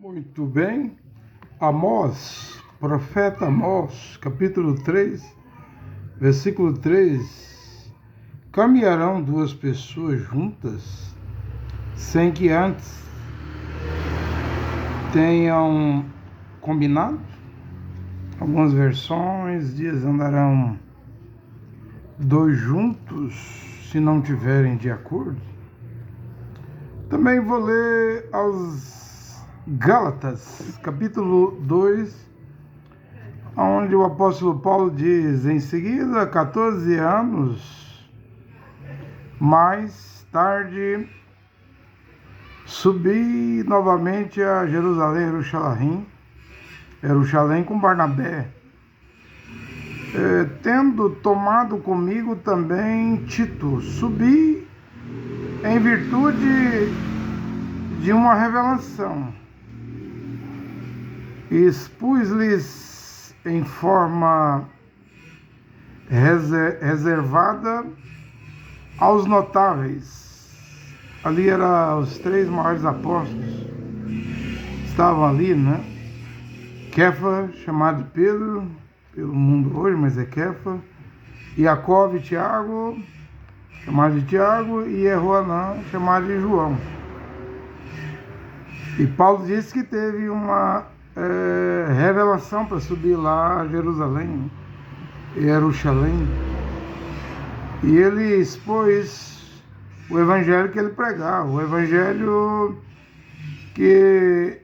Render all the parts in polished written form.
Muito bem. Amós, profeta Amós, capítulo 3, versículo 3. Caminharão duas pessoas juntas sem que antes tenham combinado? Algumas versões dizem andarão dois juntos se não tiverem de acordo. Também vou ler aos Gálatas, capítulo 2, onde o apóstolo Paulo diz: em seguida, 14 anos mais tarde, subi novamente a Jerusalém com Barnabé, tendo tomado comigo também Tito. Subi em virtude de uma revelação. Expus-lhes em forma reservada aos notáveis. Ali eram os três maiores apóstolos. Estavam ali, né? Kefa, chamado de Pedro, pelo mundo hoje, mas é Kefa. Jacó e Tiago, chamado de Tiago, e Joanã, chamado de João. E Paulo disse que teve uma revelação para subir lá a Jerusalém. E ele expôs o evangelho que ele pregava, o evangelho que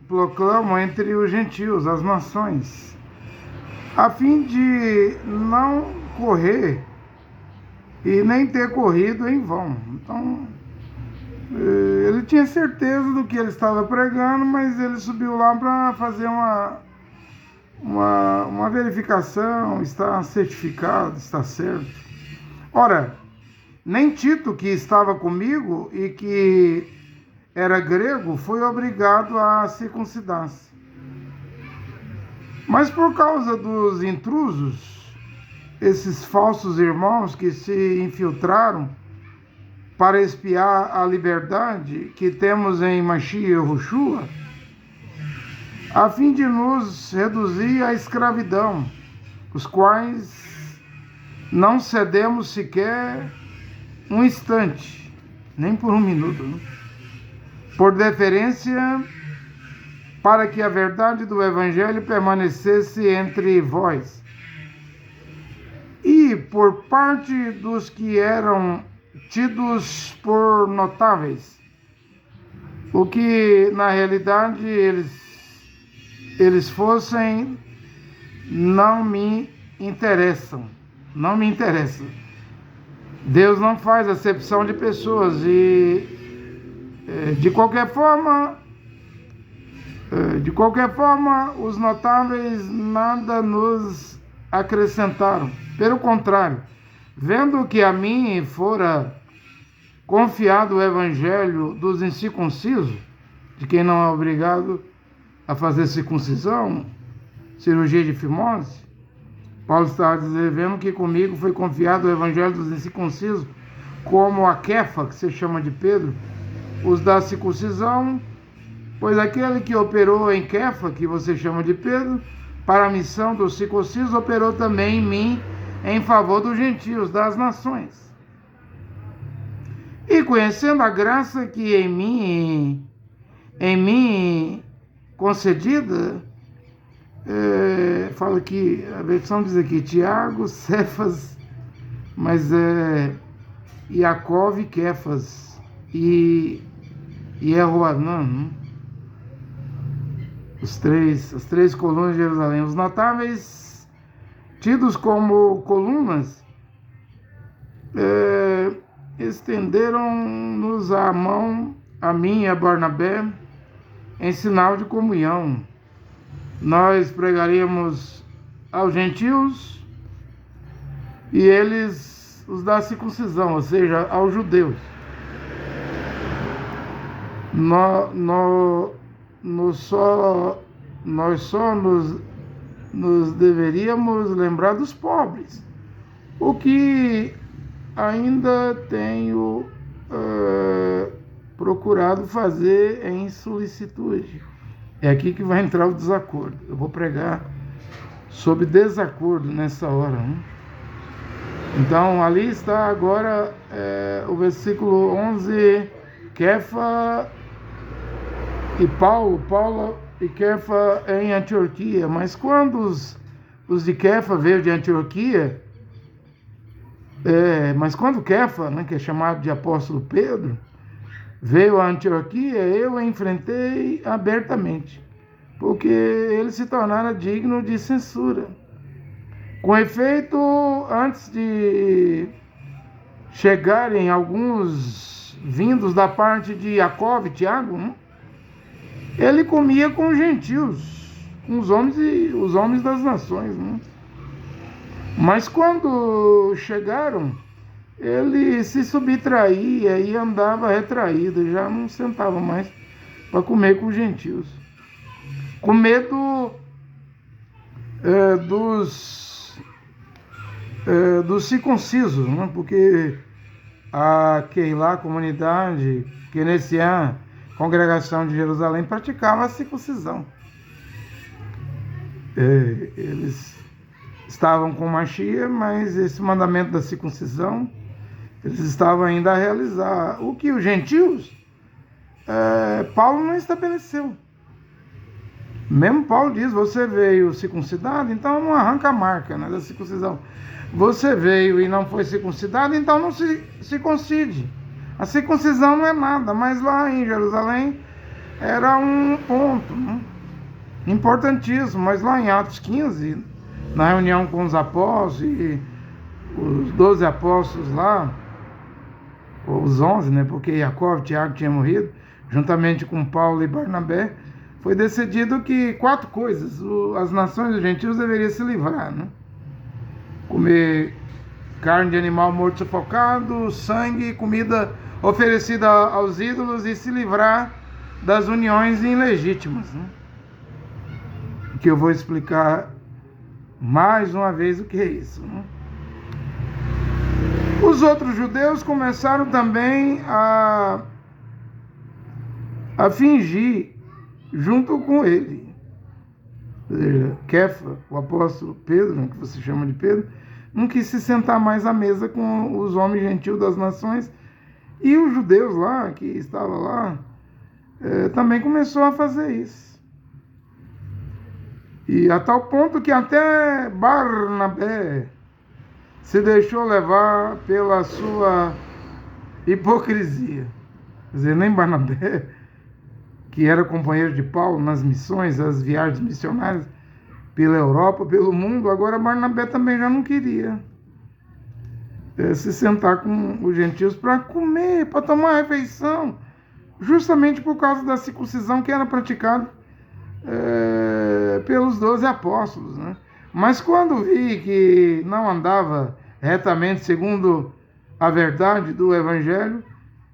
proclama entre os gentios, as nações, a fim de não correr e nem ter corrido em vão. Então, ele tinha certeza do que ele estava pregando, mas ele subiu lá para fazer uma verificação, está certificado, está certo. Ora, nem Tito, que estava comigo e que era grego, foi obrigado a circuncidar-se. Mas por causa dos intrusos, esses falsos irmãos que se infiltraram para espiar a liberdade que temos em Mashiach Yahushua, a fim de nos reduzir à escravidão, os quais não cedemos sequer um instante, nem por um minuto, né? Por deferência, para que a verdade do Evangelho permanecesse entre vós. E por parte dos que eram tidos por notáveis, o que na realidade eles fossem, não me interessam. Deus não faz acepção de pessoas e de qualquer forma, os notáveis nada nos acrescentaram. Pelo contrário, vendo que a mim fora confiado o evangelho dos incircuncisos, de quem não é obrigado a fazer circuncisão, cirurgia de fimose, Paulo está dizendo que comigo foi confiado o evangelho dos incircuncisos, como a Kefa, que se chama de Pedro, os da circuncisão, pois aquele que operou em Kefa, que você chama de Pedro, para a missão dos circuncisos, operou também em mim, em favor dos gentios, das nações. E conhecendo a graça que em mim concedida, fala aqui, a versão diz aqui, Tiago, Cefas, mas Jacó e Kefas, e Joanã, né? As três colunas de Jerusalém. Os notáveis, tidos como colunas, estenderam-nos a mão, a mim e a Barnabé, em sinal de comunhão. Nós pregaríamos aos gentios e eles os da circuncisão, ou seja, aos judeus. Nós só nos deveríamos lembrar dos pobres, o que ainda tenho procurado fazer em solicitude. É aqui que vai entrar o desacordo. Eu vou pregar sobre desacordo nessa hora. Né? Então, ali está agora o versículo 11, Kefa e Paulo e Kefa em Antioquia. Mas quando os de Kefa veio de Antioquia, mas quando Kefa, né, que é chamado de apóstolo Pedro, veio a Antioquia, eu a enfrentei abertamente, porque ele se tornara digno de censura. Com efeito, antes de chegarem alguns vindos da parte de Jacó e Tiago, né, ele comia com os gentios, com os homens das nações. Né? Mas quando chegaram, ele se subtraía e andava retraído, já não sentava mais para comer com os gentios. Com medo dos circuncisos, né? Porque a Keilah, a comunidade Kenessiá, congregação de Jerusalém, praticava a circuncisão. Eles estavam com Mashiach, mas esse mandamento da circuncisão eles estavam ainda a realizar. O que os gentios, Paulo não estabeleceu. Mesmo Paulo diz, você veio circuncidado, então não arranca a marca, né, da circuncisão. Você veio e não foi circuncidado, então não se circuncide. A circuncisão não é nada, mas lá em Jerusalém era um ponto, né, importantíssimo. Mas lá em Atos 15, na reunião com os apóstolos, e os 12 apóstolos lá, ou os 11, né, porque Jacó e Tiago tinham morrido, juntamente com Paulo e Barnabé, foi decidido que 4 coisas as nações dos gentios deveriam se livrar, né? Comer carne de animal morto sufocado, sangue, comida oferecida aos ídolos, e se livrar das uniões ilegítimas, né? Que eu vou explicar mais uma vez o que é isso, né? Os outros judeus começaram também a fingir junto com ele. Kefa, o apóstolo Pedro, né, que você chama de Pedro, não quis se sentar mais à mesa com os homens gentios das nações, e os judeus lá, que estavam lá, também começou a fazer isso. E a tal ponto que até Barnabé se deixou levar pela sua hipocrisia. Quer dizer, nem Barnabé, que era companheiro de Paulo nas missões, as viagens missionárias pela Europa, pelo mundo, agora Barnabé também já não queria se sentar com os gentios para comer, para tomar refeição, justamente por causa da circuncisão que era praticada pelos 12 apóstolos, né? Mas quando vi que não andava retamente segundo a verdade do Evangelho,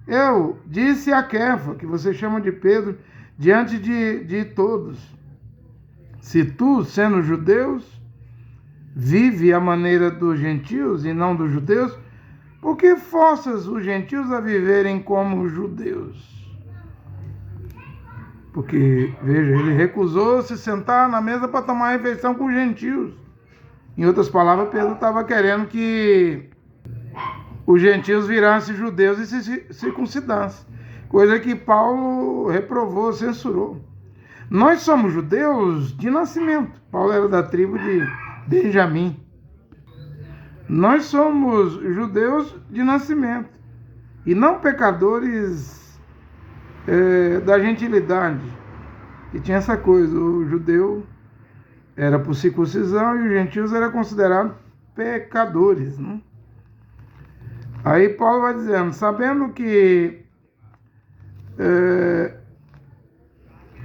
eu disse a Kefa, que você chama de Pedro, diante de todos: se tu, sendo judeus, vive a maneira dos gentios e não dos judeus, por que forças os gentios a viverem como judeus? Porque, veja, ele recusou se sentar na mesa para tomar refeição com os gentios. Em outras palavras, Pedro estava querendo que os gentios virassem judeus e se circuncidassem, coisa que Paulo reprovou, censurou. Nós somos judeus de nascimento. Paulo era da tribo de Benjamim. Nós somos judeus de nascimento e não pecadores da gentilidade. E tinha essa coisa, o judeu era por circuncisão e os gentios eram considerados pecadores, né? Aí Paulo vai dizendo, sabendo que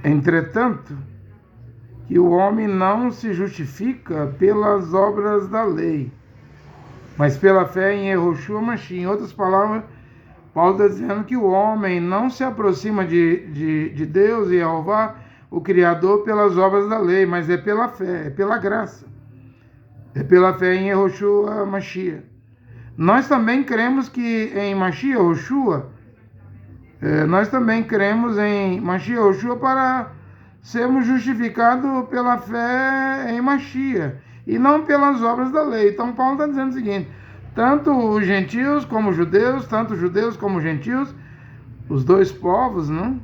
entretanto, que o homem não se justifica pelas obras da lei, mas pela fé em Yehoshua Mashiach. Em outras palavras, Paulo está dizendo que o homem não se aproxima de Deus e Jeová, o Criador, pelas obras da lei, mas é pela fé, é pela graça. É pela fé em Yehoshua Mashiach. Nós também cremos que em Mashiach, Yehoshua, nós também cremos em Mashiach Yehoshua para sermos justificados pela fé em Machia, e não pelas obras da lei. Então Paulo está dizendo o seguinte: tanto os gentios como os judeus, tanto os judeus como os gentios, os dois povos, não?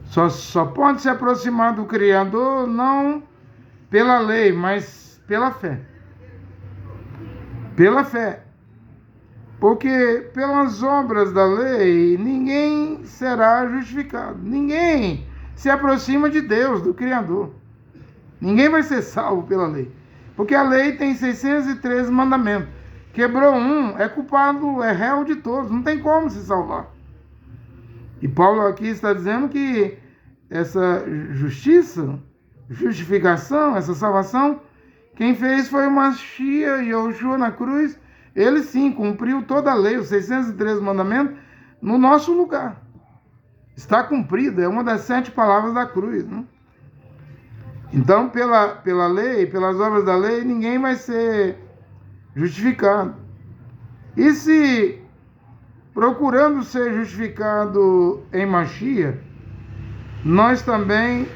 Só pode se aproximar do Criador não pela lei, mas pela fé. Pela fé. Porque pelas obras da lei ninguém será justificado. Ninguém se aproxima de Deus, do Criador. Ninguém vai ser salvo pela lei. Porque a lei tem 613 mandamentos. Quebrou um, é culpado, é réu de todos. Não tem como se salvar. E Paulo aqui está dizendo que essa justiça, justificação, essa salvação, quem fez foi o Machia e Yoshua na cruz. Ele sim cumpriu toda a lei, os 613 mandamentos, no nosso lugar. Está cumprido, é uma das 7 palavras da cruz. Né? Então, pela lei, pelas obras da lei, ninguém vai ser justificado. E se procurando ser justificado em Machia, nós também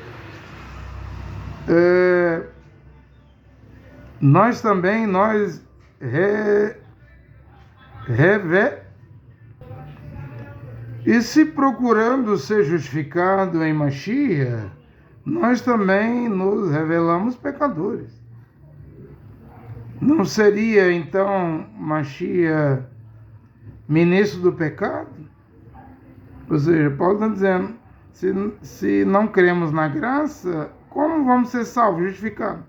e se procurando ser justificado em Machia, nós também nos revelamos pecadores. Não seria então Machia ministro do pecado? Ou seja, Paulo está dizendo, se não cremos na graça, como vamos ser salvos, justificados?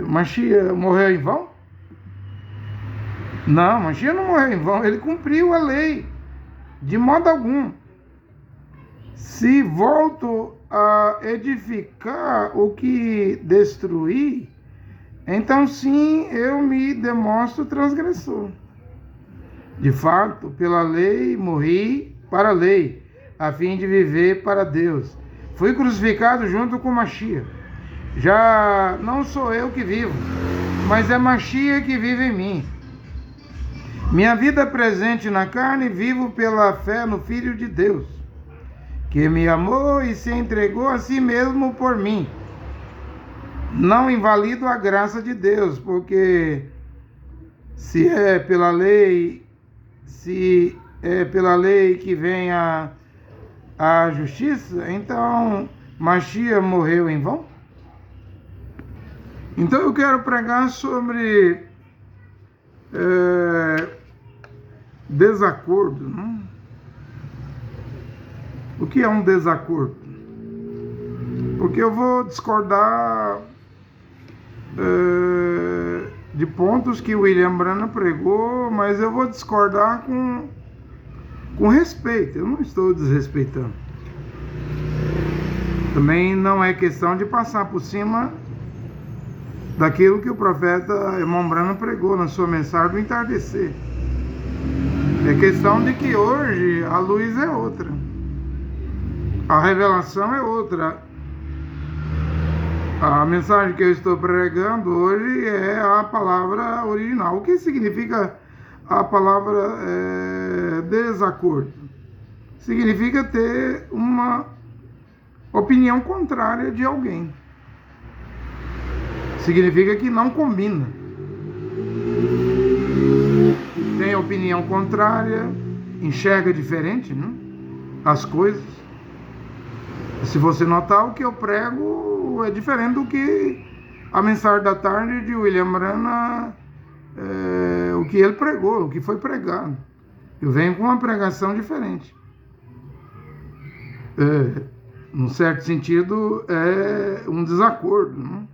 Machia morreu em vão? Não, Machia não morreu em vão, ele cumpriu a lei, de modo algum. Se volto a edificar o que destruí, então sim eu me demonstro transgressor. De fato, pela lei morri para a lei, a fim de viver para Deus. Fui crucificado junto com Machia. Já não sou eu que vivo, mas é Machia que vive em mim. Minha vida presente na carne vivo pela fé no Filho de Deus, que me amou e se entregou a si mesmo por mim. Não invalido a graça de Deus, porque se é pela lei que vem a justiça, então Machia morreu em vão? Então eu quero pregar sobre desacordo. Não? O que é um desacordo? Porque eu vou discordar de pontos que William Branham pregou, mas eu vou discordar com respeito. Eu não estou desrespeitando. Também não é questão de passar por cima daquilo que o profeta Irmão Branham pregou na sua mensagem do entardecer. É questão de que hoje a luz é outra, a revelação é outra. A mensagem que eu estou pregando hoje é a palavra original. O que significa a palavra desacordo? Significa ter uma opinião contrária de alguém. Significa que não combina. Tem opinião contrária, enxerga diferente, né? As coisas. Se você notar, o que eu prego é diferente do que a mensagem da tarde de William Branham, o que ele pregou, o que foi pregado. Eu venho com uma pregação diferente. Num certo sentido, é um desacordo, né?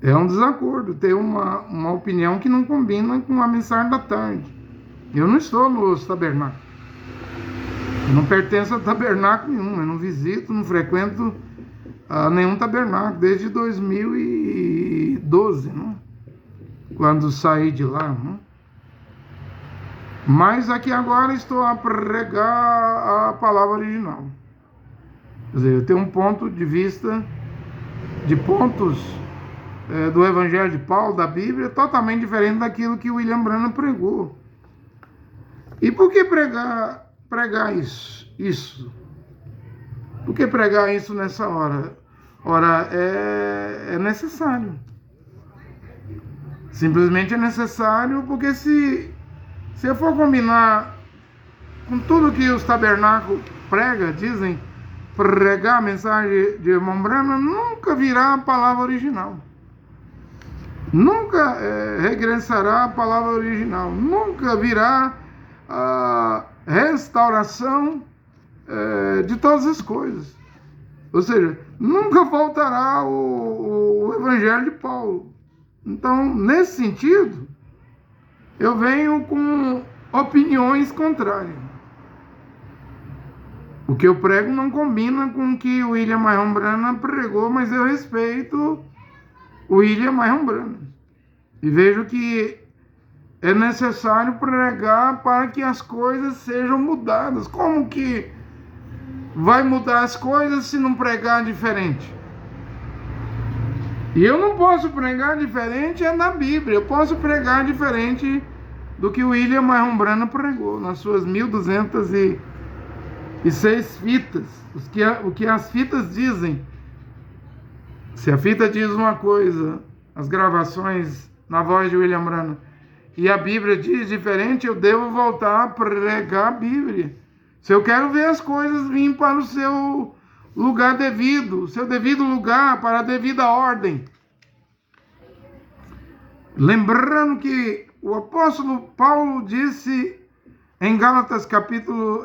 É um desacordo ter uma opinião que não combina com a mensagem da tarde. Eu não estou nos tabernáculos. Eu não pertenço a tabernáculo nenhum. Eu não visito, não frequento nenhum tabernáculo desde 2012, né? Quando saí de lá. Né? Mas aqui agora estou a pregar a palavra original. Quer dizer, eu tenho um ponto de vista de pontos do Evangelho de Paulo, da Bíblia, totalmente diferente daquilo que William Branham pregou. E por que pregar isso? Por que pregar isso nessa hora? Ora, é necessário. Simplesmente é necessário, porque se eu for combinar com tudo que os tabernáculos dizem, pregar a mensagem de irmão Branham, nunca virá a palavra original. Nunca regressará a palavra original. Nunca virá a restauração de todas as coisas. Ou seja, nunca voltará o Evangelho de Paulo. Então, nesse sentido, eu venho com opiniões contrárias. O que eu prego não combina com o que o William Marion Branham pregou, mas eu respeito o William Marion Branham. E vejo que é necessário pregar para que as coisas sejam mudadas. Como que vai mudar as coisas se não pregar diferente? E eu não posso pregar diferente na Bíblia. Eu posso pregar diferente do que o William Marion Branham pregou nas suas 1206 fitas. O que as fitas dizem. Se a fita diz uma coisa, as gravações na voz de William Branham, e a Bíblia diz diferente, eu devo voltar a pregar a Bíblia. Se eu quero ver as coisas vir para o seu lugar devido, seu devido lugar, para a devida ordem. Lembrando que o apóstolo Paulo disse em Gálatas capítulo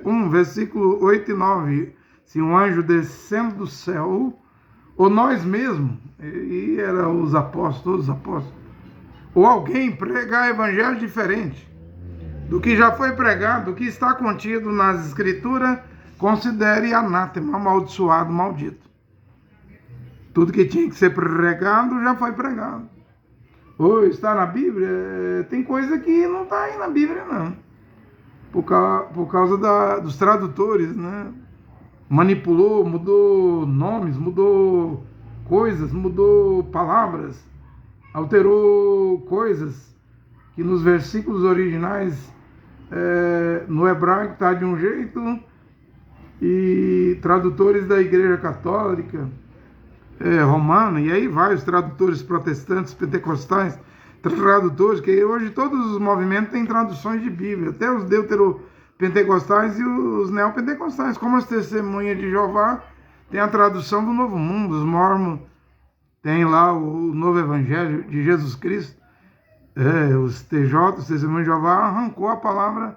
1, versículo 8 e 9, se um anjo descendo do céu, ou nós mesmos, e eram os apóstolos, ou alguém pregar evangelho diferente do que já foi pregado, do que está contido nas escrituras, considere anátema, amaldiçoado, maldito. Tudo que tinha que ser pregado já foi pregado. Ou está na Bíblia, tem coisa que não está aí na Bíblia, não. Por causa dos tradutores, né? Manipulou, mudou nomes, mudou coisas, mudou palavras, alterou coisas que nos versículos originais no hebraico está de um jeito, e tradutores da Igreja Católica Romana, e aí vai os tradutores protestantes, pentecostais, tradutores, que hoje todos os movimentos têm traduções de Bíblia, até os deuteropentecostais e os neopentecostais, como as Testemunhas de Jeová tem a tradução do Novo Mundo, os mormons tem lá o Novo Evangelho de Jesus Cristo, os TJ, os Testemunhos de Jeová, arrancou a palavra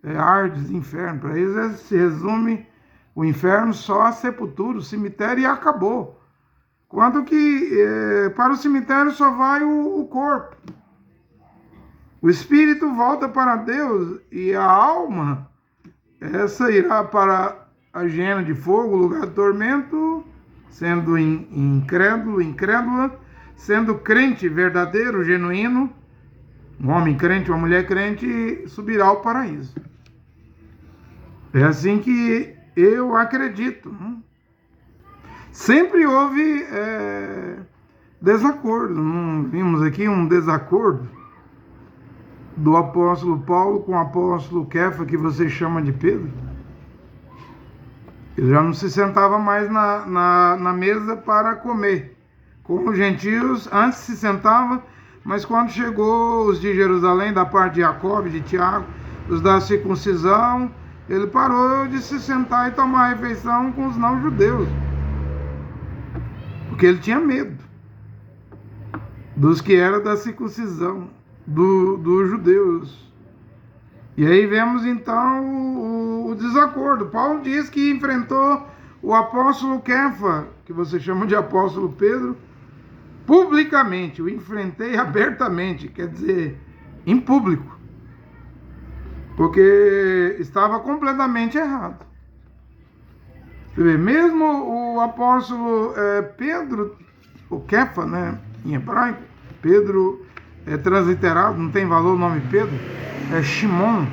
Ardes, inferno. Para eles se resume o inferno só a sepultura, o cemitério, e acabou. Quanto que para o cemitério só vai o corpo. O espírito volta para Deus e a alma, essa irá para a hiena de fogo, lugar de tormento, sendo incrédulo, incrédula, sendo crente verdadeiro, genuíno, um homem crente, uma mulher crente, subirá ao paraíso. É assim que eu acredito. Sempre houve desacordo. Não vimos aqui um desacordo do apóstolo Paulo com o apóstolo Kefa, que você chama de Pedro. Ele já não se sentava mais na mesa para comer. Com os gentios, antes se sentava, mas quando chegou os de Jerusalém, da parte de Jacob, de Tiago, os da circuncisão, ele parou de se sentar e tomar a refeição com os não-judeus. Porque ele tinha medo dos que eram da circuncisão, dos judeus. E aí vemos então o desacordo. Paulo diz que enfrentou o apóstolo Kefa, que você chama de apóstolo Pedro, publicamente. O enfrentei abertamente, quer dizer, em público. Porque estava completamente errado. Você vê, mesmo o apóstolo Pedro, o Kefa, né, em hebraico, Pedro é transliterado, não tem valor o nome Pedro, é Shimon,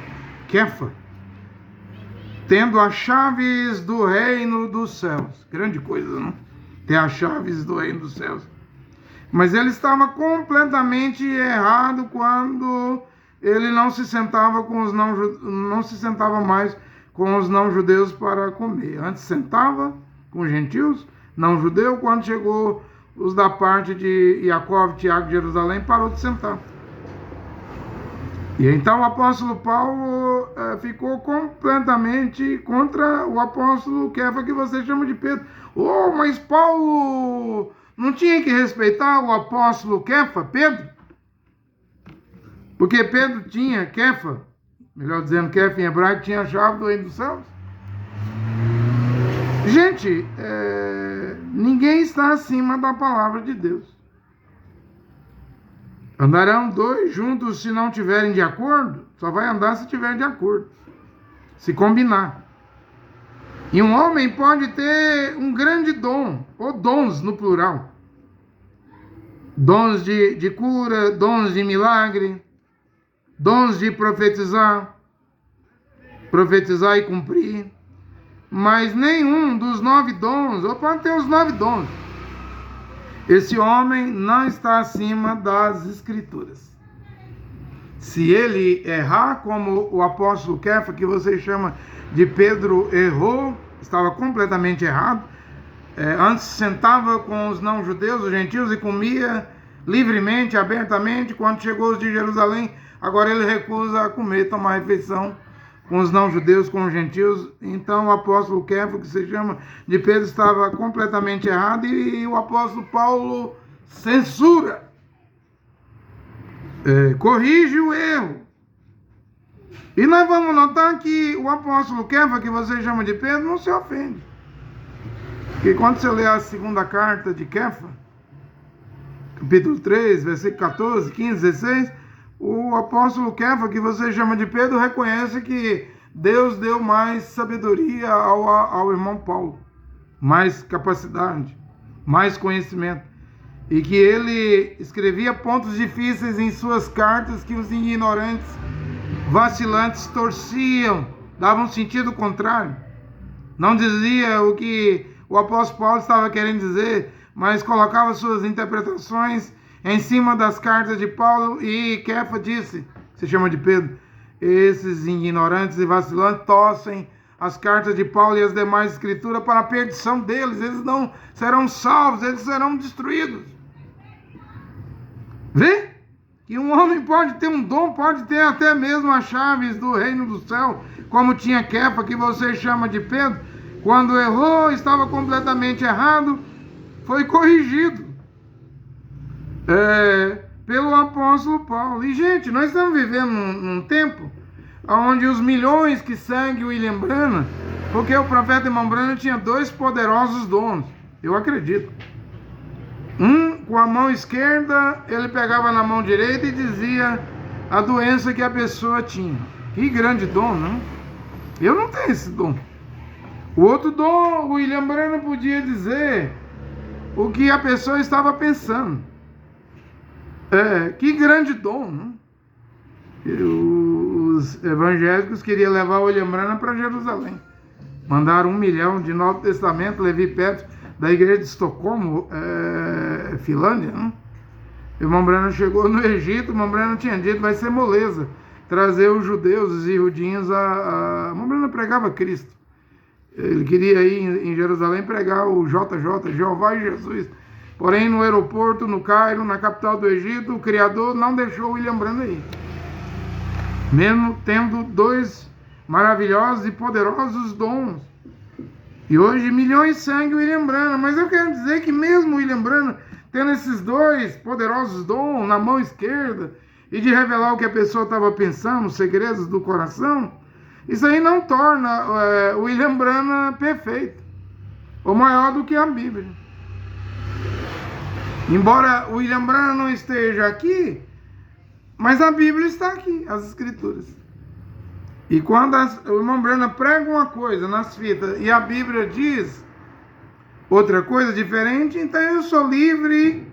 Kefa, tendo as chaves do reino dos céus. Grande coisa, não? Ter as chaves do reino dos céus. Mas ele estava completamente errado quando ele não se sentava com os não se sentava mais com os não-judeus para comer. Antes sentava com os gentios, não-judeu, quando chegou os da parte de Jacó, Tiago de Jerusalém, parou de sentar. E então o apóstolo Paulo ficou completamente contra o apóstolo Kefa, que você chama de Pedro. Oh, mas Paulo não tinha que respeitar o apóstolo Kefa, Pedro? Porque Pedro tinha, Kefa, melhor dizendo, Kefa em hebraico, tinha a chave do reino dos céus. Gente, ninguém está acima da palavra de Deus. Andarão dois juntos se não tiverem de acordo? Só vai andar se tiverem de acordo. Se combinar. E um homem pode ter um grande dom, ou dons no plural. Dons de cura, dons de milagre, dons de profetizar e cumprir. Mas nenhum dos 9 dons, ou pode ter os 9 dons. Esse homem não está acima das Escrituras. Se ele errar, como o apóstolo Kefa, que você chama de Pedro, errou, estava completamente errado. Antes sentava com os não-judeus, os gentios, e comia livremente, abertamente. Quando chegou os de Jerusalém, agora ele recusa comer, tomar refeição com os não-judeus, com os gentios. Então o apóstolo Kefa, que se chama de Pedro, estava completamente errado, e o apóstolo Paulo censura, corrige o erro. E nós vamos notar que o apóstolo Kefa, que você chama de Pedro, não se ofende. Porque quando você lê a segunda carta de Kefa, capítulo 3, versículo 14, 15, 16, o apóstolo Kefa, que você chama de Pedro, reconhece que Deus deu mais sabedoria ao irmão Paulo, mais capacidade, mais conhecimento, e que ele escrevia pontos difíceis em suas cartas que os ignorantes, vacilantes torciam, davam sentido contrário. Não dizia o que o apóstolo Paulo estava querendo dizer, mas colocava suas interpretações em cima das cartas de Paulo. E Kefa disse, se chama de Pedro, esses ignorantes e vacilantes torcem as cartas de Paulo e as demais escrituras para a perdição deles. Eles não serão salvos, eles serão destruídos. Vê? Que um homem pode ter um dom, pode ter até mesmo as chaves do reino do céu, como tinha Kefa, que você chama de Pedro. Quando errou, estava completamente errado, foi corrigido pelo apóstolo Paulo. E, gente, nós estamos vivendo num tempo onde os milhões que seguem o William Branham, porque o profeta irmão Branham tinha 2 poderosos dons, eu acredito. Um, com a mão esquerda, ele pegava na mão direita e dizia a doença que a pessoa tinha. Que grande dom, não? Eu não tenho esse dom. O outro dom, o William Branham podia dizer o que a pessoa estava pensando. Que grande dom, não? Os evangélicos queriam levar o William Branham para Jerusalém. Mandaram 1 milhão de Novo Testamento, Levi Petro, da igreja de Estocolmo, Finlândia. Não? O irmão Branham chegou no Egito, o irmão Branham tinha dito, vai ser moleza trazer os judeus, os iudinhos, o irmão Branham pregava Cristo. Ele queria ir em Jerusalém pregar o JJ, Jeová e Jesus. Porém, no aeroporto, no Cairo, na capital do Egito, o Criador não deixou o William Branham ir. Mesmo tendo 2 maravilhosos e poderosos dons. E hoje milhões seguem o William Branham. Mas eu quero dizer que mesmo o William Branham tendo esses 2 poderosos dons na mão esquerda, e de revelar o que a pessoa estava pensando, os segredos do coração, isso aí não torna o William Branham perfeito, ou maior do que a Bíblia. Embora o William Branham não esteja aqui, mas a Bíblia está aqui, as Escrituras. E quando o irmão Branham prega uma coisa nas fitas e a Bíblia diz outra coisa diferente, então eu sou livre,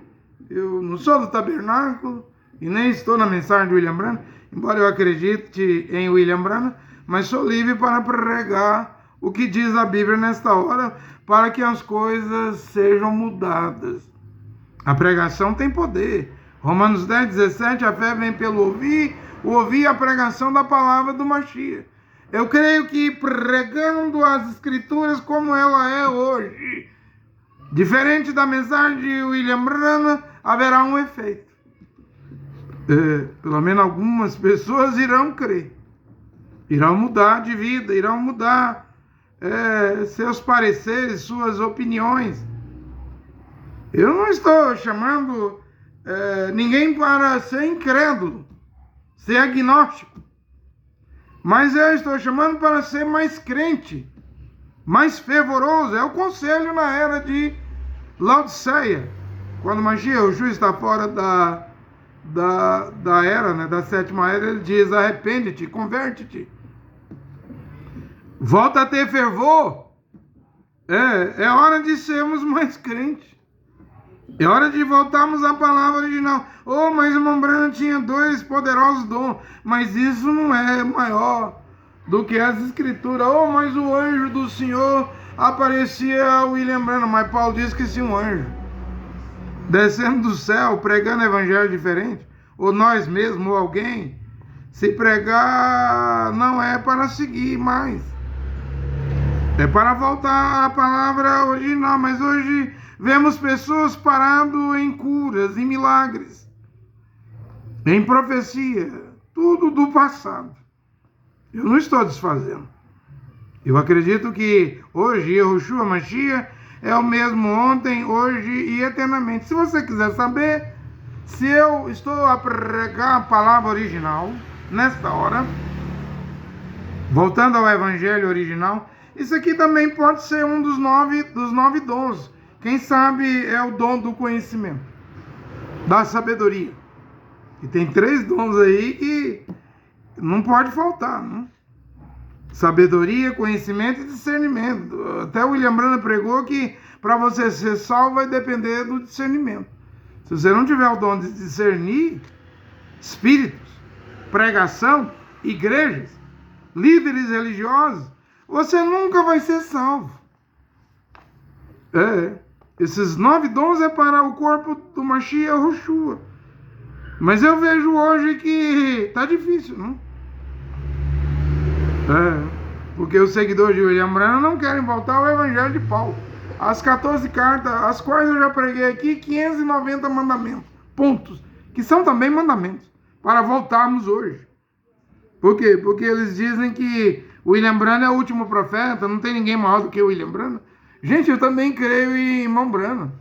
eu não sou do tabernáculo e nem estou na mensagem de William Branham, embora eu acredite em William Branham, mas sou livre para pregar o que diz a Bíblia nesta hora, para que as coisas sejam mudadas. A pregação tem poder. Romanos 10, 17, a fé vem pelo ouvir, o ouvir a pregação da palavra do Mashiach. Eu creio que pregando as Escrituras como ela é hoje, diferente da mensagem de William Branham, haverá um efeito. Pelo menos algumas pessoas irão crer, irão mudar de vida, irão mudar seus pareceres, suas opiniões. Eu não estou chamando ninguém para ser incrédulo, ser agnóstico, mas eu estou chamando para ser mais crente, mais fervoroso. É o conselho na era de Laodiceia, quando Mashiach, o juiz, está fora da era, né, da sétima era, ele diz: arrepende-te, converte-te, volta a ter fervor. É hora de sermos mais crentes. É hora de voltarmos à palavra original. Mas o irmão Branham tinha 2 poderosos dons. Mas isso não é maior do que as Escrituras. Mas o anjo do Senhor aparecia a William Branham. Mas Paulo diz que se um anjo descendo do céu, pregando evangelho diferente, ou nós mesmos, ou alguém, se pregar, não é para seguir mais. É para voltar à palavra original. Mas hoje vemos pessoas parando em curas, em milagres, em profecia, tudo do passado. Eu não estou desfazendo. Eu acredito que hoje Yahushua Mashiach é o mesmo ontem, hoje e eternamente. Se você quiser saber se eu estou a pregar a palavra original nesta hora, voltando ao evangelho original, isso aqui também pode ser um dos nove dons. Quem sabe é o dom do conhecimento, da sabedoria. E tem 3 dons aí que não pode faltar, né? Sabedoria, conhecimento e discernimento. Até o William Branham pregou que para você ser salvo vai depender do discernimento. Se você não tiver o dom de discernir espíritos, pregação, igrejas, líderes religiosos, você nunca vai ser salvo. Esses 9 dons é para o corpo do Mashiach Yahushua. Mas eu vejo hoje que está difícil, não? Porque os seguidores de William Branham não querem voltar ao Evangelho de Paulo. As 14 cartas, as quais eu já preguei aqui, 590 mandamentos, pontos, que são também mandamentos, para voltarmos hoje. Por quê? Porque eles dizem que William Branham é o último profeta, não tem ninguém maior do que o William Branham. Gente, eu também creio em irmão Branham,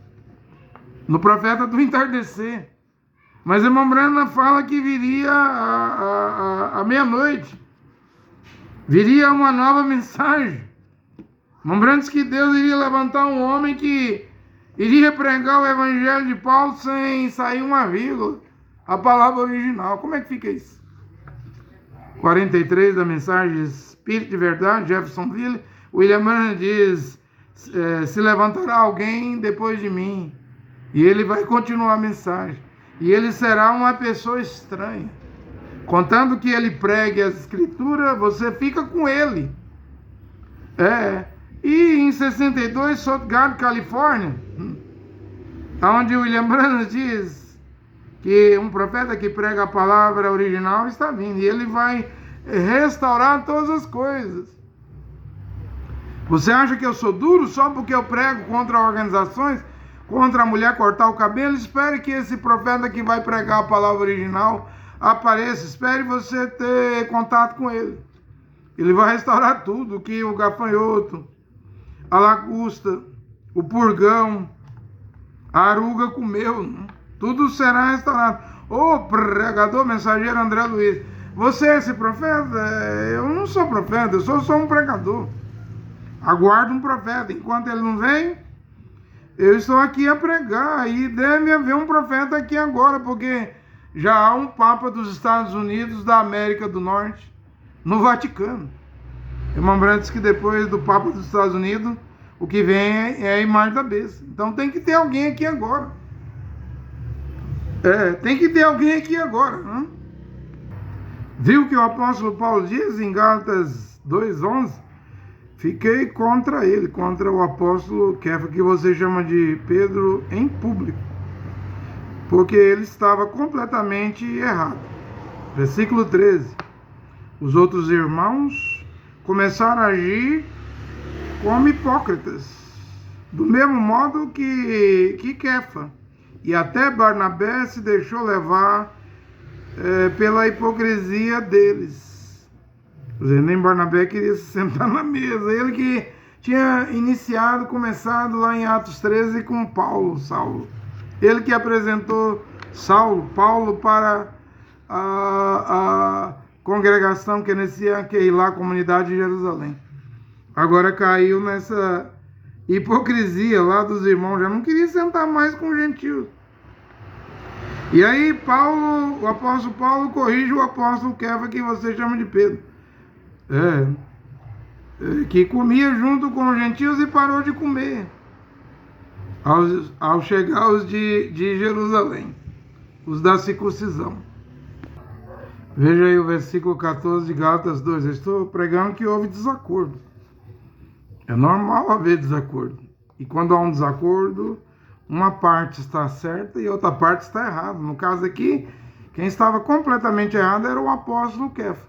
no profeta do entardecer. Mas irmão Branham fala que viria à meia-noite, viria uma nova mensagem. Irmão Branham diz que Deus iria levantar um homem que iria pregar o evangelho de Paulo sem sair uma vírgula, a palavra original. Como é que fica isso? 43 da mensagem Espírito de Verdade, Jeffersonville, William Branham diz: se levantará alguém depois de mim, e ele vai continuar a mensagem, e ele será uma pessoa estranha. Contando que ele pregue as Escrituras, você fica com ele. E em 62, Stuttgart, Califórnia, onde William Branham diz que um profeta que prega a palavra original está vindo, e ele vai restaurar todas as coisas. Você acha que eu sou duro só porque eu prego contra organizações, contra a mulher cortar o cabelo? Espere que esse profeta que vai pregar a palavra original apareça. Espere você ter contato com ele. Ele vai restaurar tudo, que o gafanhoto, a lagosta, o purgão, a aruga comeu, né? Tudo será restaurado. Pregador, mensageiro André Luiz, você é esse profeta? Eu não sou profeta, eu sou só um pregador. Aguardo um profeta. Enquanto ele não vem, eu estou aqui a pregar. E deve haver um profeta aqui agora, porque já há um Papa dos Estados Unidos da América do Norte no Vaticano. Irmão Branham diz que depois do Papa dos Estados Unidos, o que vem é a imagem da besta. Então tem que ter alguém aqui agora. Tem que ter alguém aqui agora, né? Viu que o apóstolo Paulo diz em Gálatas 2:11? Fiquei contra ele, contra o apóstolo Kefa, que você chama de Pedro, em público, porque ele estava completamente errado. Versículo 13. Os outros irmãos começaram a agir como hipócritas, do mesmo modo que Kefa. E até Barnabé se deixou levar pela hipocrisia deles. Quer dizer, nem Barnabé queria se sentar na mesa. Ele que tinha começado lá em Atos 13 com Saulo. Ele que apresentou Paulo para a congregação Kenesia-Keilá, comunidade de Jerusalém. Agora caiu nessa hipocrisia lá dos irmãos, já não queria sentar mais com os gentios. E aí o apóstolo Paulo corrige o apóstolo Kefa, que você chama de Pedro, que comia junto com os gentios e parou de comer ao chegar os de Jerusalém, os da circuncisão. Veja aí o versículo 14 de Gálatas 2. Eu estou pregando que houve desacordo. É normal haver desacordo. E quando há um desacordo, uma parte está certa e outra parte está errada. No caso aqui, quem estava completamente errado era o apóstolo Kefa.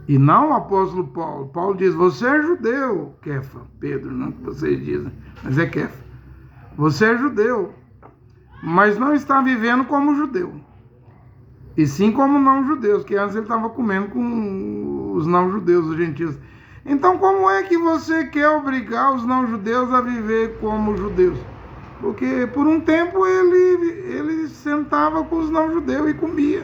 E não o apóstolo Paulo. Paulo diz, você é judeu, Kefa. Pedro, não que vocês dizem, mas é Kefa. Você é judeu, mas não está vivendo como judeu. E sim como não-judeus, que antes ele estava comendo com os não-judeus, os gentios. Então, como é que você quer obrigar os não-judeus a viver como judeus? Porque por um tempo ele sentava com os não-judeus e comia.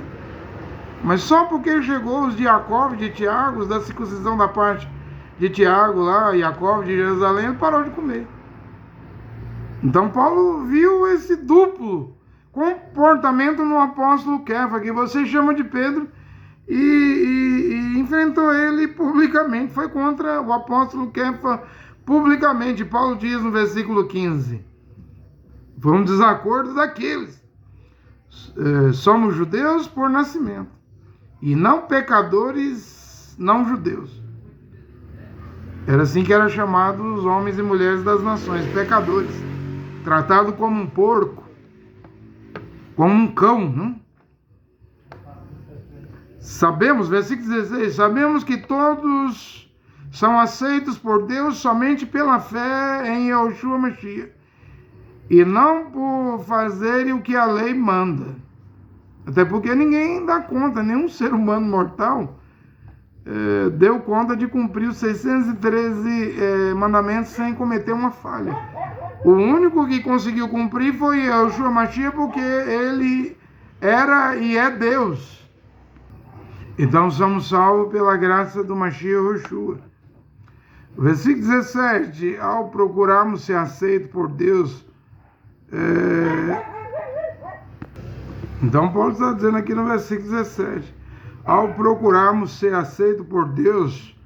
Mas só porque chegou os de Jacó, de Tiago, da circuncisão da parte de Tiago lá, Jacó de Jerusalém, ele parou de comer. Então Paulo viu esse duplo comportamento no apóstolo Kefa, que você chama de Pedro, e enfrentou ele publicamente, foi contra o apóstolo Kefa publicamente. Paulo diz no versículo 15, foi um desacordo daqueles, somos judeus por nascimento, e não pecadores não judeus. Era assim que eram chamados os homens e mulheres das nações, pecadores, tratado como um porco, como um cão, não? Sabemos, versículo 16, sabemos que todos são aceitos por Deus somente pela fé em Yeshua Mashiach, e não por fazerem o que a lei manda. Até porque ninguém dá conta, nenhum ser humano mortal deu conta de cumprir os 613 mandamentos sem cometer uma falha. O único que conseguiu cumprir foi Yeshua Mashiach, porque ele era e é Deus. Então somos salvos pela graça do Mashiach Yeshua. Versículo 17, ao procurarmos ser aceitos por Deus, então Paulo está dizendo aqui no versículo 17, ao procurarmos ser aceitos por Deus,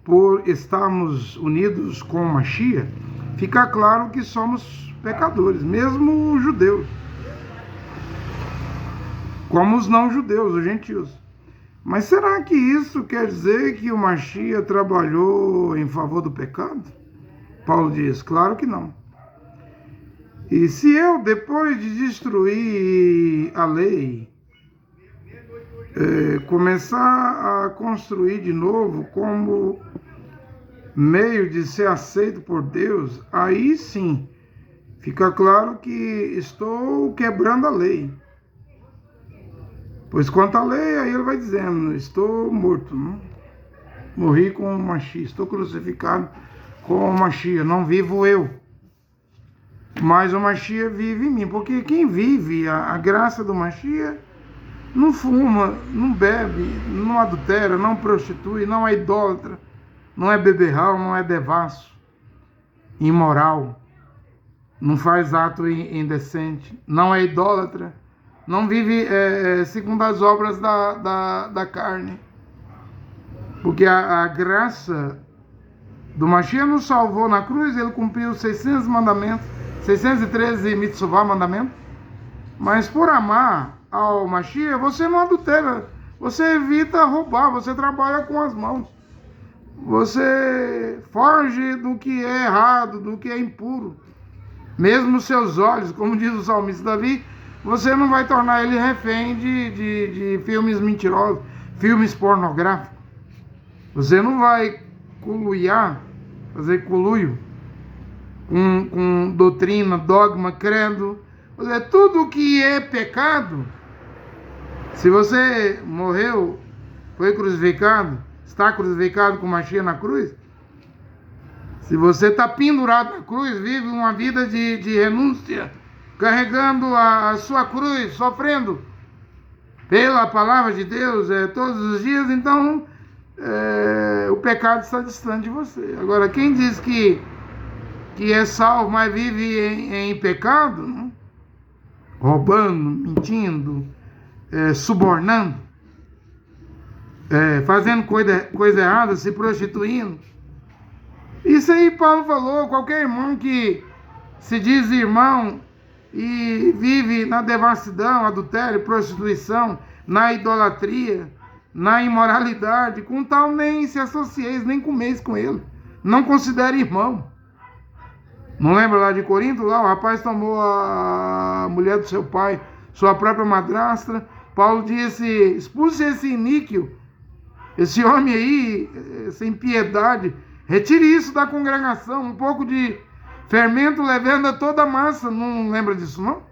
por estarmos unidos com o Mashiach, fica claro que somos pecadores, mesmo os judeus, como os não-judeus, os gentios. Mas será que isso quer dizer que o Mashiach trabalhou em favor do pecado? Paulo diz, claro que não. E se eu, depois de destruir a lei, começar a construir de novo como meio de ser aceito por Deus, aí sim fica claro que estou quebrando a lei. Pois quanto à lei, aí ele vai dizendo, estou morto, não? Morri com o Mashiach, estou crucificado com o Mashiach, não vivo eu, mas o Mashiach vive em mim, porque quem vive a graça do Mashiach não fuma, não bebe, não adultera, não prostitui, não é idólatra, não é beberrão, não é devasso, imoral, não faz ato indecente, não é idólatra, não vive segundo as obras da carne. Porque a graça do Mashiach nos salvou na cruz, ele cumpriu 600 mandamentos, 613 mitzvah mandamentos, mas por amar ao Mashiach, você não adultera, você evita roubar, você trabalha com as mãos, você foge do que é errado, do que é impuro, mesmo seus olhos, como diz o salmista Davi, você não vai tornar ele refém de filmes mentirosos, filmes pornográficos. Você não vai coluiar, fazer coluio com doutrina, dogma, credo. Tudo que é pecado, se você morreu, foi crucificado, está crucificado com Mashiach na cruz, se você está pendurado na cruz, vive uma vida de renúncia, carregando a sua cruz, sofrendo pela palavra de Deus todos os dias, então o pecado está distante de você. Agora, quem diz que é salvo, mas vive em pecado, né? Roubando, mentindo, subornando, fazendo coisa errada, se prostituindo. Isso aí Paulo falou, qualquer irmão que se diz irmão e vive na devassidão, adultério, prostituição, na idolatria, na imoralidade, com tal nem se associeis, nem comeis com ele. Não considere irmão. Não lembra lá de Corinto? Lá o rapaz tomou a mulher do seu pai, sua própria madrasta. Paulo disse, expulse esse iníquo, esse homem aí, essa impiedade. Retire isso da congregação. Um pouco de fermento levando toda a massa. Não lembra disso, não?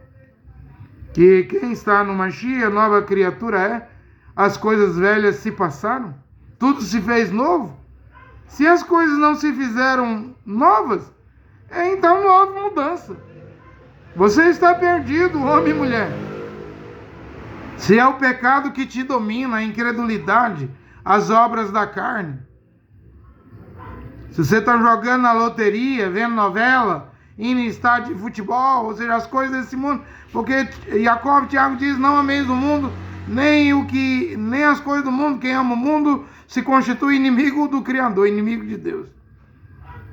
Que quem está no Mashiach, nova criatura é. As coisas velhas se passaram. Tudo se fez novo. Se as coisas não se fizeram novas, então não houve mudança. Você está perdido, homem e mulher. Se é o pecado que te domina, a incredulidade, as obras da carne. Se você está jogando na loteria, vendo novela, indo em estádio de futebol, ou seja, as coisas desse mundo, porque Jacob e Tiago diz, não ameis o mundo, nem as coisas do mundo. Quem ama o mundo se constitui inimigo do Criador, inimigo de Deus.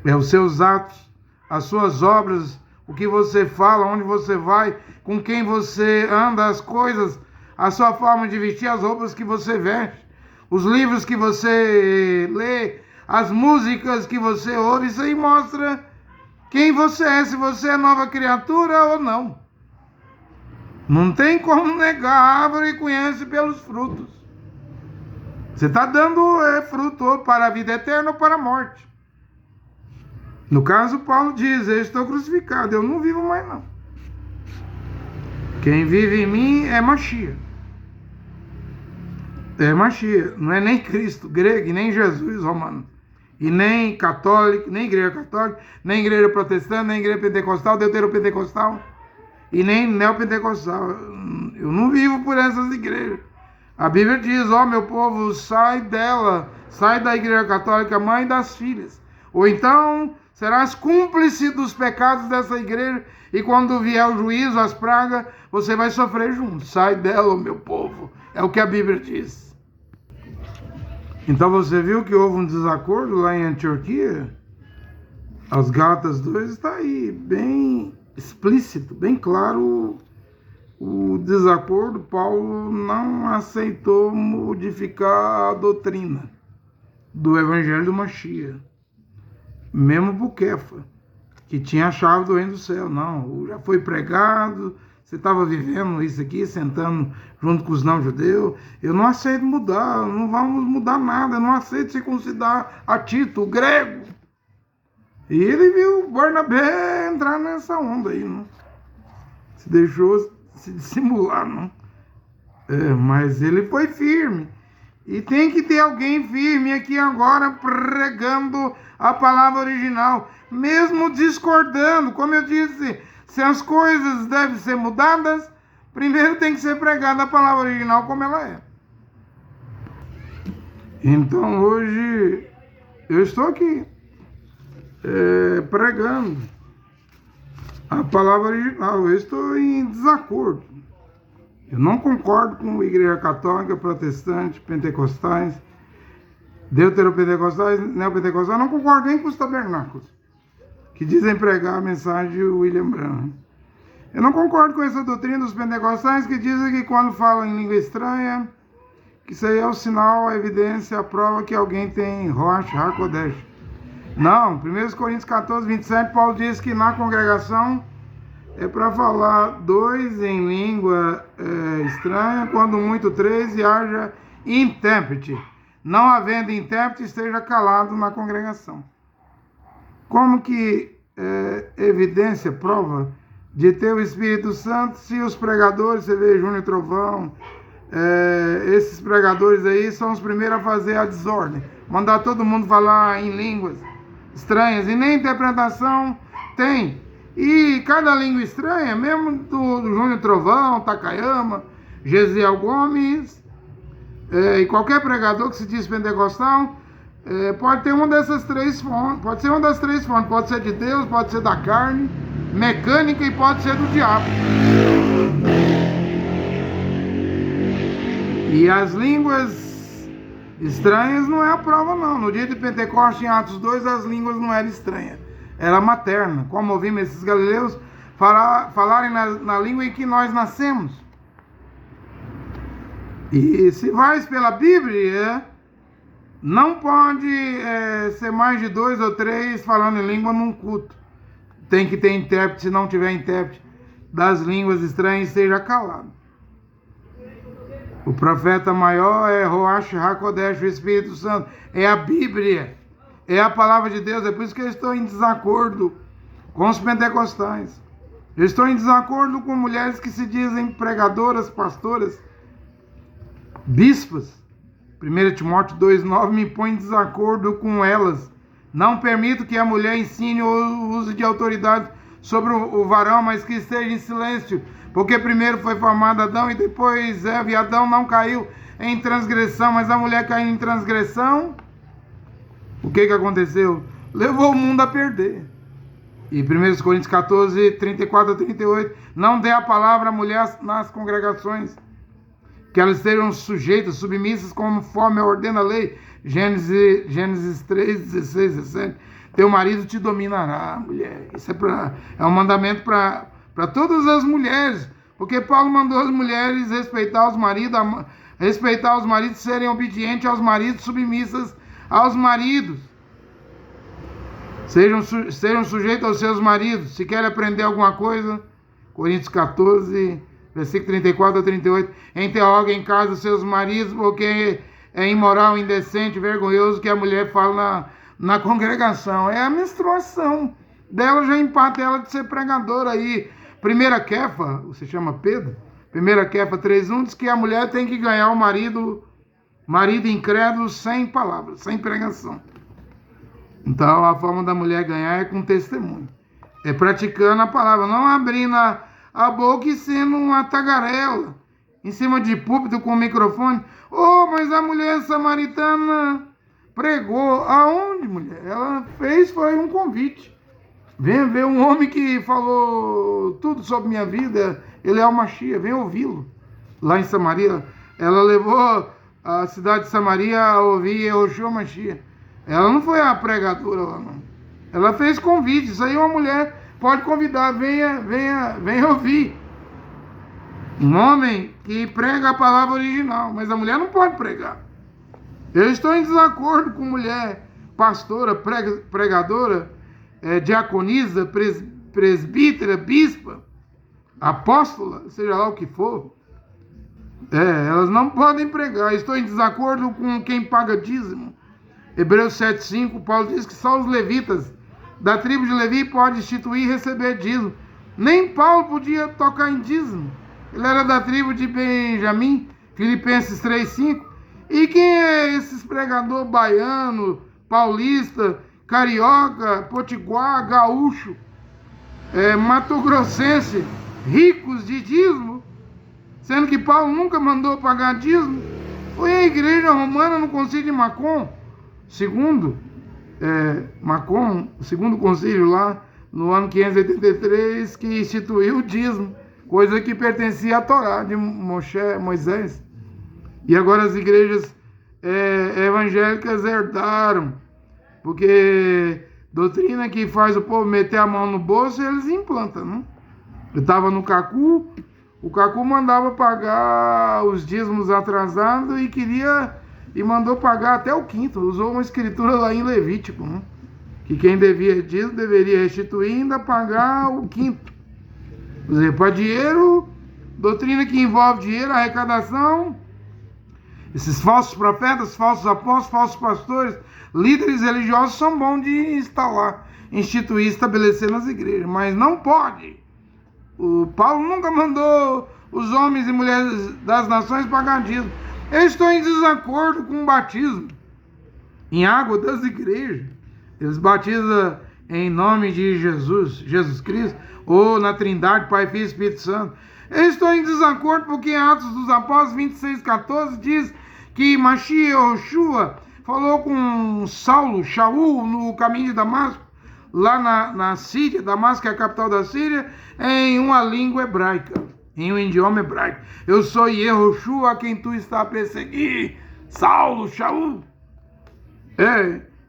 Os seus atos, as suas obras, o que você fala, onde você vai, com quem você anda, as coisas, a sua forma de vestir, as roupas que você veste, os livros que você lê, as músicas que você ouve, isso aí mostra quem você é, se você é nova criatura ou não. Não tem como negar, a árvore conhece pelos frutos. Você está dando fruto para a vida eterna ou para a morte. No caso, Paulo diz, eu estou crucificado, eu não vivo mais não. Quem vive em mim é Mashiach. É Mashiach, não é nem Cristo grego, nem Jesus romano. E nem católico, nem igreja católica, nem igreja protestante, nem igreja pentecostal, deuteropentecostal, e nem neopentecostal. Eu não vivo por essas igrejas. A Bíblia diz, meu povo, sai dela, sai da igreja católica, mãe das filhas. Ou então serás cúmplice dos pecados dessa igreja, e quando vier o juízo, as pragas, você vai sofrer junto. Sai dela, meu povo. É o que a Bíblia diz. Então você viu que houve um desacordo lá em Antioquia? As Gálatas 2 está aí, bem explícito, bem claro o desacordo. Paulo não aceitou modificar a doutrina do Evangelho do Mashiach. Mesmo por Kefa, que tinha a chave do reino do céu. Não, já foi pregado, você estava vivendo isso aqui, sentando junto com os não-judeus. Eu não aceito mudar, não vamos mudar nada, eu não aceito circuncidar a Tito, o grego. E ele viu Barnabé entrar nessa onda aí, não? Se deixou se dissimular, não? Mas ele foi firme. E tem que ter alguém firme aqui agora pregando a palavra original, mesmo discordando. Como eu disse, se as coisas devem ser mudadas, primeiro tem que ser pregada a palavra original como ela é. Então hoje eu estou aqui pregando a palavra original. Eu estou em desacordo. Eu não concordo com a igreja católica, protestante, pentecostais, deuteropentecostais, neopentecostais. Não concordo nem com os tabernáculos, que dizem pregar a mensagem de William Branham. Eu não concordo com essa doutrina dos pentecostais, que dizem que quando falam em língua estranha, que isso aí é o sinal, a evidência, a prova que alguém tem Rosh HaKodesh. Não, 1 Coríntios 14, 27, Paulo diz que na congregação é para falar 2 em língua estranha, quando muito 3, e haja intérprete. não havendo intérprete, esteja calado na congregação. Como que evidência, prova de ter o Espírito Santo, se os pregadores, você vê Júnior Trovão, esses pregadores aí são os primeiros a fazer a desordem, mandar todo mundo falar em línguas estranhas, e nem interpretação tem. E cada língua estranha, mesmo do Júnior Trovão, Takayama, Gesiel Gomes, e qualquer pregador que se diz pentecostal, pode ter uma dessas três fontes, pode ser uma das três fontes, pode ser de Deus, pode ser da carne, mecânica, e pode ser do diabo. E as línguas estranhas não é a prova, não. No dia de Pentecostes, em Atos 2, as línguas não eram estranhas, era materna, como ouvimos esses galileus falarem na língua em que nós nascemos. E se vais pela Bíblia, não pode ser mais de 2 ou 3 falando em língua num culto. Tem que ter intérprete. Se não tiver intérprete das línguas estranhas, seja calado. O profeta maior é Roach HaKodesh, o Espírito Santo. É a Bíblia, é a palavra de Deus. É por isso que eu estou em desacordo com os pentecostais. Eu estou em desacordo com mulheres que se dizem pregadoras, pastoras, bispas. 1 Timóteo 2,9 me põe em desacordo com elas. Não permito que a mulher ensine o uso de autoridade sobre o varão, mas que esteja em silêncio, porque primeiro foi formado Adão e depois Eva, e Adão não caiu em transgressão, mas a mulher caiu em transgressão. O que aconteceu? Levou o mundo a perder. E 1 Coríntios 14, 34 a 38, não dê a palavra à mulher nas congregações, que elas estejam sujeitas, submissas, conforme ordena a lei. Gênesis 3, 16, 17. Teu marido te dominará, mulher. Isso é um mandamento para todas as mulheres, porque Paulo mandou as mulheres respeitar os maridos, serem obedientes aos maridos, submissas aos maridos. Sejam sujeitos aos seus maridos. Se querem aprender alguma coisa, Coríntios 14, versículo 34 a 38, interroguem em casa os seus maridos, porque é imoral, indecente, vergonhoso que a mulher fala na congregação. É a menstruação dela, já empata ela de ser pregadora aí. 1 Kefa, você chama Pedro, 1 Kefa 3:1, diz que a mulher tem que ganhar o marido incrédulo sem palavras, sem pregação. Então a forma da mulher ganhar é com testemunho, é praticando a palavra, não abrindo a boca e sendo uma tagarela em cima de púlpito com microfone. Mas a mulher samaritana pregou. Aonde, mulher? Ela foi um convite. Venha ver um homem que falou tudo sobre minha vida. Ele é o Mashiach, vem ouvi-lo. Lá em Samaria, ela levou a cidade de Samaria a ouvir Yehoshua Mashiach. Ela não foi a pregadora lá, não. Ela fez convite. Isso aí uma mulher pode convidar, venha ouvir. Um homem que prega a palavra original, mas a mulher não pode pregar. Eu estou em desacordo com mulher pastora, pregadora, diaconisa, presbítera, bispa, apóstola, seja lá o que for. Elas não podem pregar. Estou em desacordo com quem paga dízimo. Hebreus 7:5, Paulo diz que só os levitas da tribo de Levi podem instituir e receber dízimo. Nem Paulo podia tocar em dízimo. Ele era da tribo de Benjamim, Filipenses 3:5. E quem é esses pregador baiano, paulista, carioca, potiguar, gaúcho, matogrossense, ricos de dízimo, sendo que Paulo nunca mandou pagar dízimo? Foi a igreja romana no concílio de Macon, o segundo concílio lá, no ano 583, que instituiu o dízimo, coisa que pertencia à Torá de Moisés. E agora as igrejas evangélicas herdaram, porque doutrina que faz o povo meter a mão no bolso, eles implantam, né? Eu estava no Cacu, o Cacu mandava pagar os dízimos atrasados e mandou pagar até o quinto. Usou uma escritura lá em Levítico, né? Que quem devia dízimo deveria restituir e ainda pagar o quinto. Por exemplo, para dinheiro, doutrina que envolve dinheiro, arrecadação, Esses falsos profetas, falsos apóstolos, falsos pastores, líderes religiosos são bons de instalar, instituir, estabelecer nas igrejas, mas não pode. O Paulo nunca mandou os homens e mulheres das nações pagar dízimo. Eu estou em desacordo com o batismo em água das igrejas. Eles batizam em nome de Jesus Cristo, ou na Trindade, Pai, Filho e Espírito Santo. Eu estou em desacordo porque em Atos dos Apóstolos 26:14 diz que Mashiach Yoshua falou com Shaul, no caminho de Damasco, lá na Síria. Damasco é a capital da Síria, em uma língua hebraica, em um idioma hebraico. Eu sou Yehoshua, a quem tu está a perseguir, Shaul.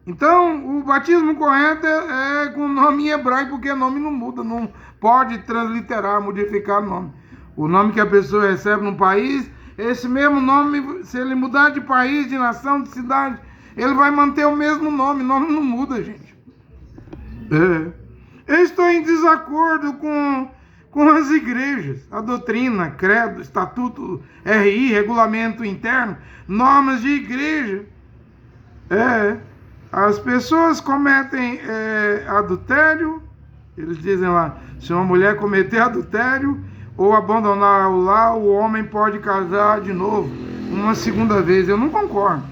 Então, o batismo correto é com nome em hebraico, porque o nome não muda, não pode transliterar, modificar o nome. O nome que a pessoa recebe num país, esse mesmo nome, se ele mudar de país, de nação, de cidade, ele vai manter o mesmo nome. O nome não muda, gente. Eu estou em desacordo com as igrejas, a doutrina, credo, estatuto, RI, regulamento interno, normas de igreja. As pessoas cometem adultério. Eles dizem lá, se uma mulher cometer adultério ou abandonar o lar, o homem pode casar de novo, uma segunda vez. Eu não concordo.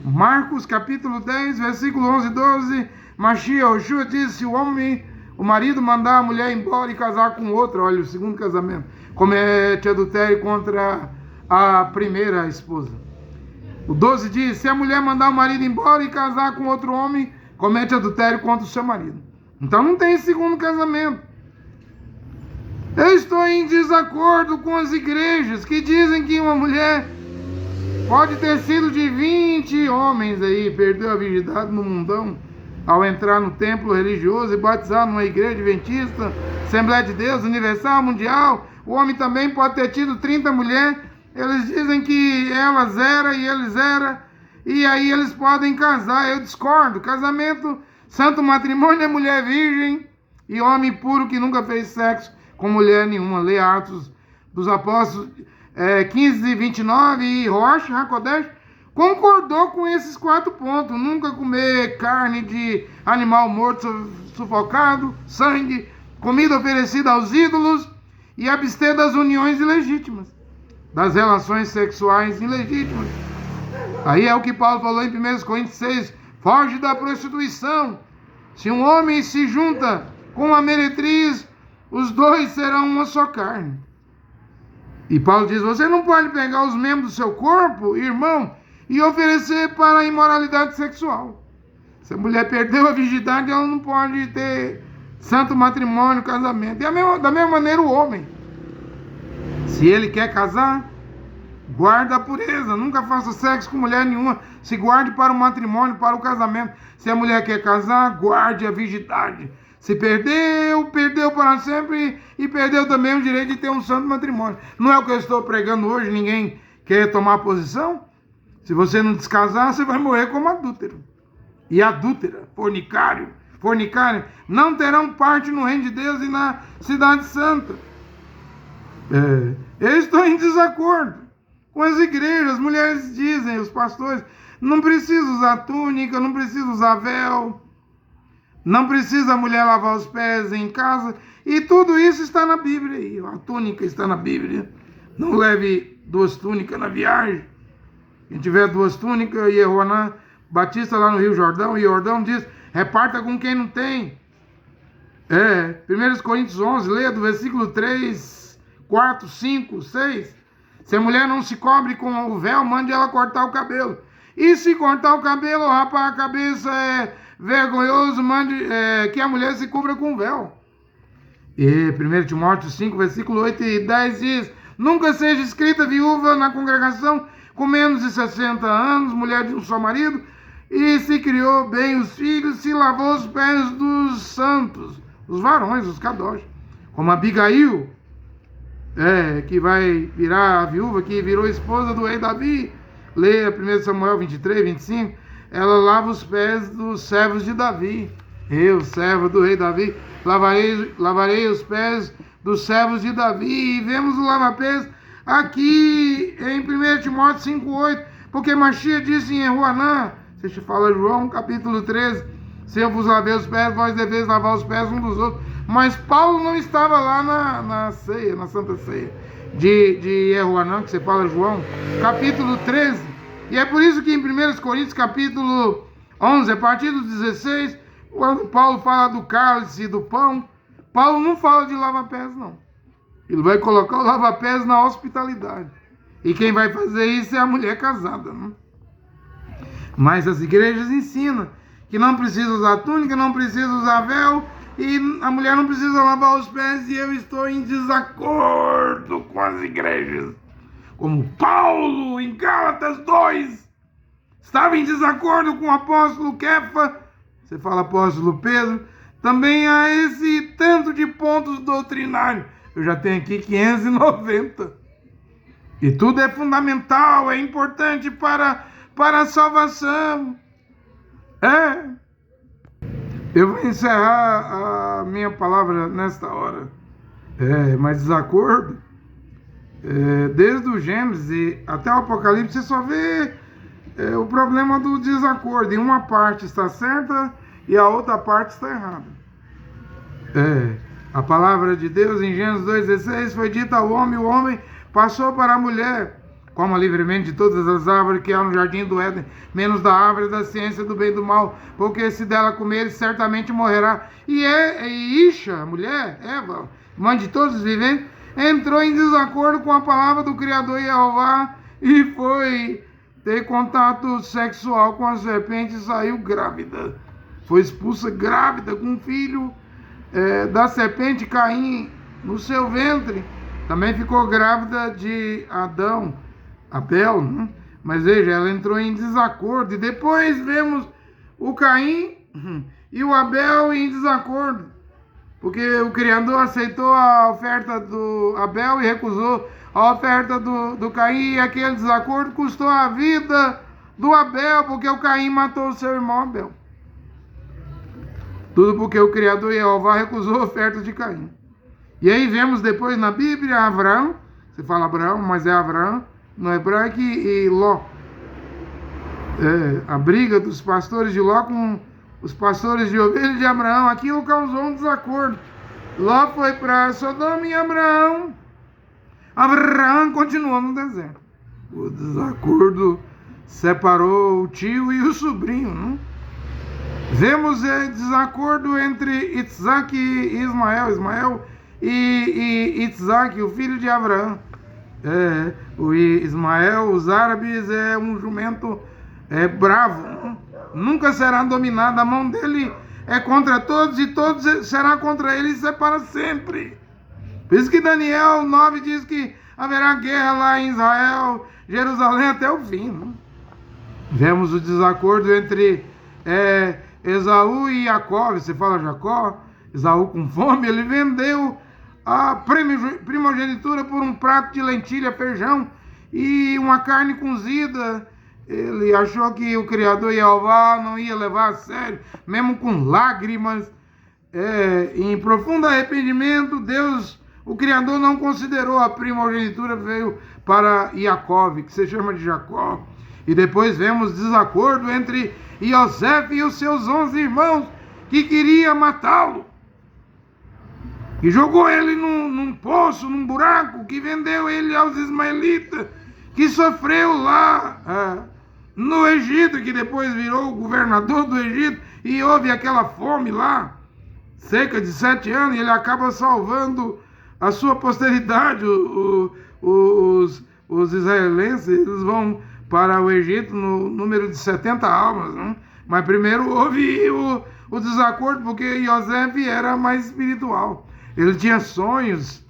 Marcos capítulo 10, versículo 11 e 12, Mashiach Yoshua diz, se o marido mandar a mulher embora e casar com outra, olha, o segundo casamento, comete adultério contra a primeira esposa. O 12 diz, se a mulher mandar o marido embora e casar com outro homem, comete adultério contra o seu marido. Então não tem segundo casamento. Eu estou em desacordo com as igrejas que dizem que uma mulher pode ter sido de 20 homens aí, perdeu a virgindade no mundão, ao entrar no templo religioso e batizar numa igreja adventista, Assembleia de Deus, Universal, Mundial. O homem também pode ter tido 30 mulheres. Eles dizem que elas eram e eles eram, e aí eles podem casar. Eu discordo. Casamento, santo matrimônio é mulher virgem e homem puro que nunca fez sexo com mulher nenhuma. Lê Atos dos Apóstolos 15 e 29, e Rosh HaKodesh concordou com esses 4 pontos. Nunca comer carne de animal morto sufocado, sangue, comida oferecida aos ídolos, e abster das uniões ilegítimas, das relações sexuais ilegítimas. Aí é o que Paulo falou em 1 Coríntios 6, foge da prostituição. Se um homem se junta com uma meretriz, os dois serão uma só carne. E Paulo diz, você não pode pegar os membros do seu corpo, irmão, e oferecer para a imoralidade sexual. Se a mulher perdeu a virgindade, ela não pode ter santo matrimônio, casamento. E da mesma maneira o homem, se ele quer casar, guarda a pureza, nunca faça sexo com mulher nenhuma, se guarde para o matrimônio, para o casamento. Se a mulher quer casar, guarde a virgindade. Se perdeu para sempre, e perdeu também o direito de ter um santo matrimônio. Não é o que eu estou pregando hoje, ninguém quer tomar posição. Se você não descasar, você vai morrer como adúltero. E adúltera, fornicário, não terão parte no reino de Deus e na cidade santa. Eu estou em desacordo com as igrejas. As mulheres dizem, os pastores, não precisa usar túnica, não precisa usar véu, não precisa a mulher lavar os pés em casa, e tudo isso está na Bíblia aí. A túnica está na Bíblia. Não leve 2 túnicas na viagem. Quem tiver 2 túnicas, Yehoanã Batista lá no Rio Jordão, e Jordão diz, reparta com quem não tem. 1 Coríntios 11, leia do versículo 3, 4, 5, 6. Se a mulher não se cobre com o véu, mande ela cortar o cabelo. E se cortar o cabelo, rapar a cabeça é vergonhoso, mande que a mulher se cubra com o véu. E 1 Timóteo 5, versículo 8 e 10 diz, nunca seja escrita viúva na congregação com menos de 60 anos, mulher de um só marido, e se criou bem os filhos, se lavou os pés dos santos, os varões, os kadosh, como Abigail, que vai virar a viúva, que virou esposa do rei Davi. Leia 1 Samuel 23, 25, ela lava os pés dos servos de Davi. Eu, servo do rei Davi, lavarei os pés dos servos de Davi. E vemos o lava-pés aqui em 1 Timóteo 5,8, Porque Machia disse em Eruanã, você te fala João capítulo 13, se eu vos lavei os pés, vós deveis lavar os pés uns dos outros. Mas Paulo não estava lá na ceia, na Santa Ceia de Eruanã, que você fala João capítulo 13. E é por isso que em 1 Coríntios capítulo 11, a partir do 16, quando Paulo fala do cálice e do pão, Paulo não fala de lava-pés, não. Ele vai colocar o lava-pés na hospitalidade. E quem vai fazer isso é a mulher casada, né? Mas as igrejas ensinam que não precisa usar túnica, não precisa usar véu, e a mulher não precisa lavar os pés, e eu estou em desacordo com as igrejas. Como Paulo, em Gálatas 2, estava em desacordo com o apóstolo Kefa, você fala apóstolo Pedro, também há esse tanto de pontos doutrinários. Eu já tenho aqui 590. E tudo é fundamental, é importante para a salvação. Eu vou encerrar a minha palavra nesta hora. Mas desacordo, desde o Gênesis até o Apocalipse, você só vê o problema do desacordo. Em uma parte está certa e a outra parte está errada. A palavra de Deus em Gênesis 2,16 foi dita ao homem, o homem passou para a mulher, coma livremente de todas as árvores que há no jardim do Éden, menos da árvore da ciência do bem e do mal, porque se dela comer, certamente morrerá. E Isha, a mulher, Eva, mãe de todos os viventes, entrou em desacordo com a palavra do Criador Jeová e foi ter contato sexual com a serpente e saiu grávida. Foi expulsa grávida com um filho da serpente Caim no seu ventre. Também ficou grávida de Adão, Abel, né? Mas veja, ela entrou em desacordo. E depois vemos o Caim e o Abel em desacordo. Porque o Criador aceitou a oferta do Abel e recusou a oferta do Caim. E aquele desacordo custou a vida do Abel, porque o Caim matou o seu irmão Abel. Tudo porque o Criador Jeová recusou a oferta de Caim. E aí vemos depois na Bíblia Abraão, você fala Abraão, mas é Abraão, no hebraico, e Ló. A briga dos pastores de Ló com os pastores de ovelhas de Abraão, aquilo causou um desacordo. Ló foi para Sodoma e Abraão continuou no deserto. O desacordo separou o tio e o sobrinho, não? Vemos desacordo entre Isaac e Ismael e Isaac, o filho de Abraão. O Ismael, os árabes, é um jumento bravo, não? Nunca será dominado, a mão dele é contra todos e todos será contra ele, isso é para sempre. Por isso que Daniel 9 diz que haverá guerra lá em Israel, Jerusalém até o fim, não? Vemos o desacordo entre Esaú e Jacó. Você fala Jacó, Esaú com fome, ele vendeu a primogenitura por um prato de lentilha, feijão e uma carne cozida. Ele achou que o Criador Jeová não ia levar a sério, mesmo com lágrimas, em profundo arrependimento. Deus, o Criador, não considerou a primogenitura, veio para Jacó, que se chama de Jacó. E depois vemos desacordo entre Yosef e os seus 11 irmãos, que queria matá-lo. E jogou ele num poço, num buraco, que vendeu ele aos ismaelitas, que sofreu lá no Egito, que depois virou o governador do Egito, e houve aquela fome lá, cerca de 7 anos, e ele acaba salvando a sua posteridade. Os israelenses, eles vão para o Egito no número de 70 almas, não? Mas primeiro houve o desacordo, porque Yosef era mais espiritual. Ele tinha sonhos,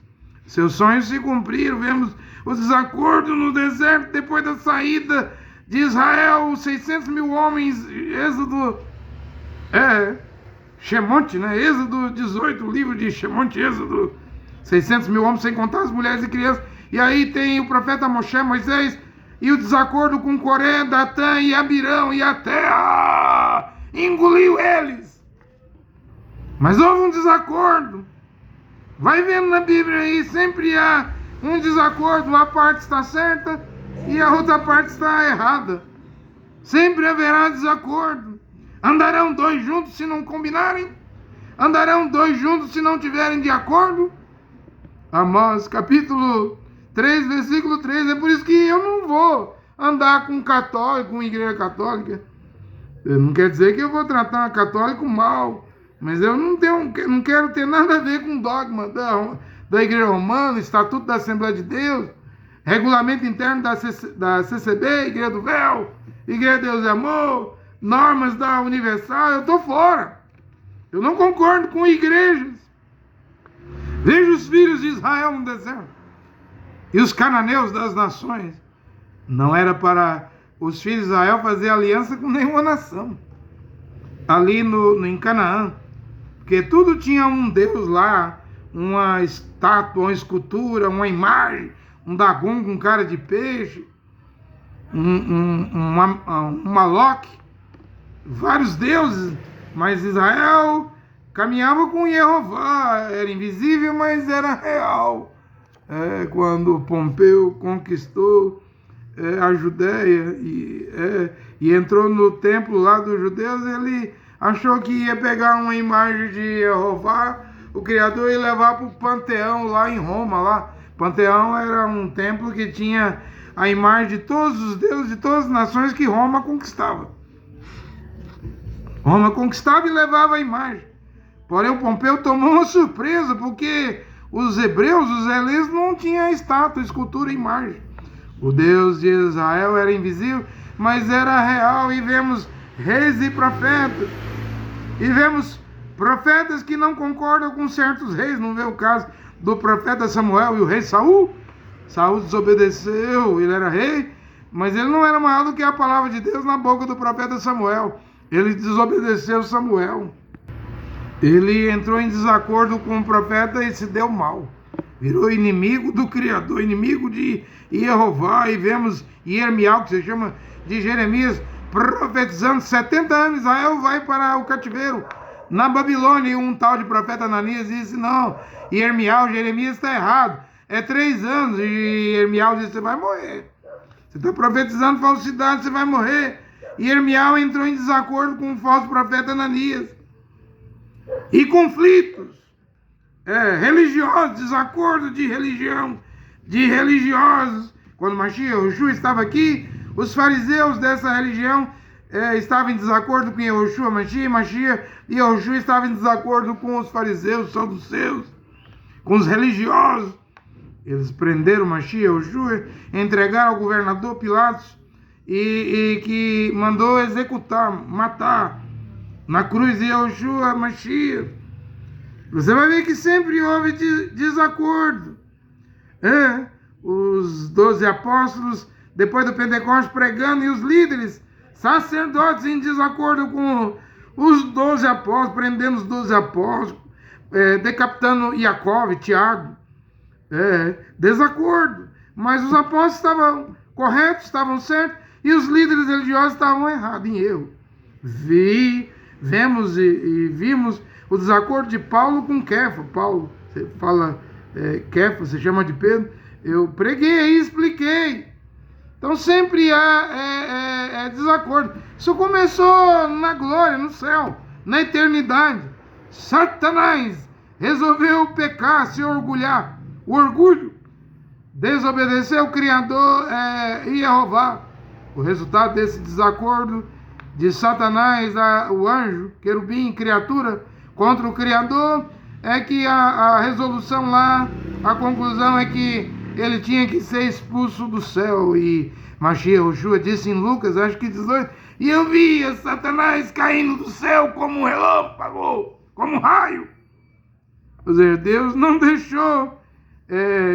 seus sonhos se cumpriram. Vemos o desacordo no deserto, depois da saída de Israel, 600 mil homens, Êxodo, Shemonte, né? Êxodo 18, o livro de Shemonte, Êxodo, 600 mil homens, sem contar as mulheres e crianças. E aí tem o profeta Moshe, Moisés, e o desacordo com Coré, Datã e Abirão, e a terra engoliu eles. Mas houve um desacordo. Vai vendo na Bíblia aí, sempre há um desacordo, uma parte está certa e a outra parte está errada. Sempre haverá desacordo. Andarão dois juntos se não combinarem? Andarão dois juntos se não tiverem de acordo? Amós, capítulo 3, versículo 3. É por isso que eu não vou andar com católico, com igreja católica. Não quer dizer que eu vou tratar um católico mal, mas eu não quero ter nada a ver com dogma da Igreja Romana, Estatuto da Assembleia de Deus, regulamento interno da CCB, Igreja do Véu, Igreja de Deus e Amor, normas da Universal. Eu estou fora. Eu não concordo com igrejas. Veja os filhos de Israel no deserto e os cananeus das nações. Não era para os filhos de Israel fazer aliança com nenhuma nação ali em Canaã, porque tudo tinha um Deus lá, uma estátua, uma escultura, uma imagem, um Dagon com cara de peixe, um Maloque, vários deuses. Mas Israel caminhava com Jeová, era invisível, mas era real. Quando Pompeu conquistou a Judéia e entrou no templo lá dos judeus, ele achou que ia pegar uma imagem de Jeová, o Criador, e levar para o Panteão lá em Roma. Lá. Panteão era um templo que tinha a imagem de todos os deuses de todas as nações que Roma conquistava. Roma conquistava e levava a imagem. Porém, o Pompeu tomou uma surpresa, porque os hebreus, os helenos, não tinham estátua, escultura, imagem. O Deus de Israel era invisível, mas era real. E vemos reis e profetas. E vemos profetas que não concordam com certos reis. Não vê o caso do profeta Samuel e o rei Saul? Saul desobedeceu, ele era rei, mas ele não era maior do que a palavra de Deus na boca do profeta Samuel. Ele desobedeceu Samuel. Ele entrou em desacordo com o profeta e se deu mal. Virou inimigo do Criador, inimigo de Jeová. E vemos Jeremias, que se chama de Jeremias, profetizando 70 anos. Israel vai para o cativeiro na Babilônia. E um tal de profeta Ananias disse: não, Jeremias está errado. É 3 anos. E Jeremias disse: você vai morrer. Você está profetizando falsidade, você vai morrer. E Jeremias entrou em desacordo com o falso profeta Ananias. E conflitos religiosos, desacordo de religião, de religiosos. Quando Mashiach Yahushua estava aqui, os fariseus dessa religião estavam em desacordo com Yahushua Mashiach Yahushua estava em desacordo com os fariseus, saduceus, com os religiosos. Eles prenderam Mashiach Yahushua, entregaram ao governador Pilatos e que mandou executar, matar na cruz de Yahushua Mashiach. Você vai ver que sempre houve desacordo. Os 12 apóstolos, depois do Pentecostes, pregando, e os líderes, sacerdotes, em desacordo com os 12 apóstolos, prendendo os 12 apóstolos, decapitando Jacó, Tiago. Desacordo. Mas os apóstolos estavam corretos, estavam certos, e os líderes religiosos estavam errados, em erro. Vemos e vimos o desacordo de Paulo com Kefa. Paulo, você fala Kefa, você chama de Pedro. Eu preguei e expliquei. Então sempre há desacordo. Isso começou na glória, no céu, na eternidade. Satanás resolveu pecar, se orgulhar. O orgulho, desobedecer o Criador e Jeová. O resultado desse desacordo de Satanás, o anjo, querubim, criatura, contra o Criador, é que a resolução lá, a conclusão é que ele tinha que ser expulso do céu. E Mashiach Yahushua disse em Lucas, acho que 18, e eu via Satanás caindo do céu como um relâmpago, como um raio. Ou seja, Deus não deixou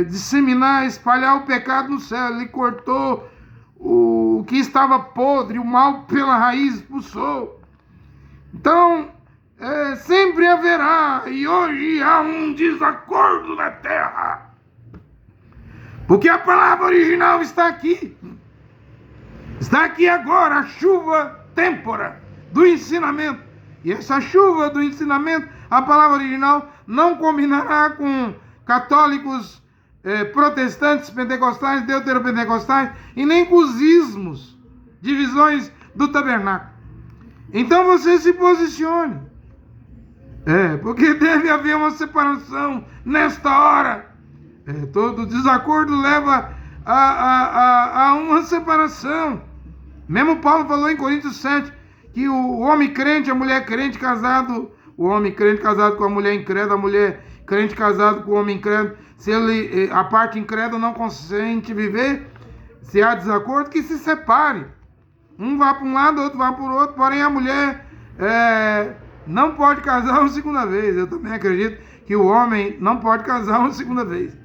disseminar, espalhar o pecado no céu. Ele cortou o que estava podre, o mal pela raiz expulsou. Então, sempre haverá, e hoje há um desacordo na terra, porque a palavra original está aqui agora, a chuva têmpora do ensinamento. E essa chuva do ensinamento, a palavra original, não combinará com católicos protestantes, pentecostais, deuteropentecostais, e nem com os ismos, divisões do tabernáculo. Então você se posicione. Porque deve haver uma separação nesta hora. Todo desacordo leva a uma separação. Mesmo Paulo falou em Coríntios 7 que o homem crente, a mulher crente casado, o homem crente casado com a mulher incrédula, a mulher crente casado com o homem incrédulo, se a parte incrédula não consente viver, se há desacordo, que se separe. Um vá para um lado, outro vá para o outro, porém a mulher não pode casar uma segunda vez. Eu também acredito que o homem não pode casar uma segunda vez.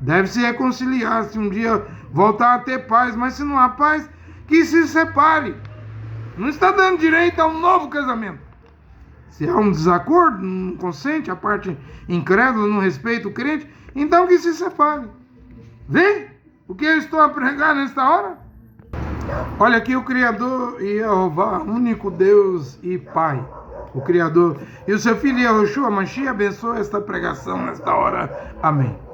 Deve se reconciliar, se um dia voltar a ter paz, mas se não há paz, que se separe. Não está dando direito a um novo casamento. Se há um desacordo, não consente, a parte incrédula não respeita o crente, então que se separe. Vê o que eu estou a pregar nesta hora? Olha aqui o Criador e Jeová, único Deus e Pai, o Criador, e o seu Filho Yahushua Mashiach abençoe esta pregação nesta hora. Amém.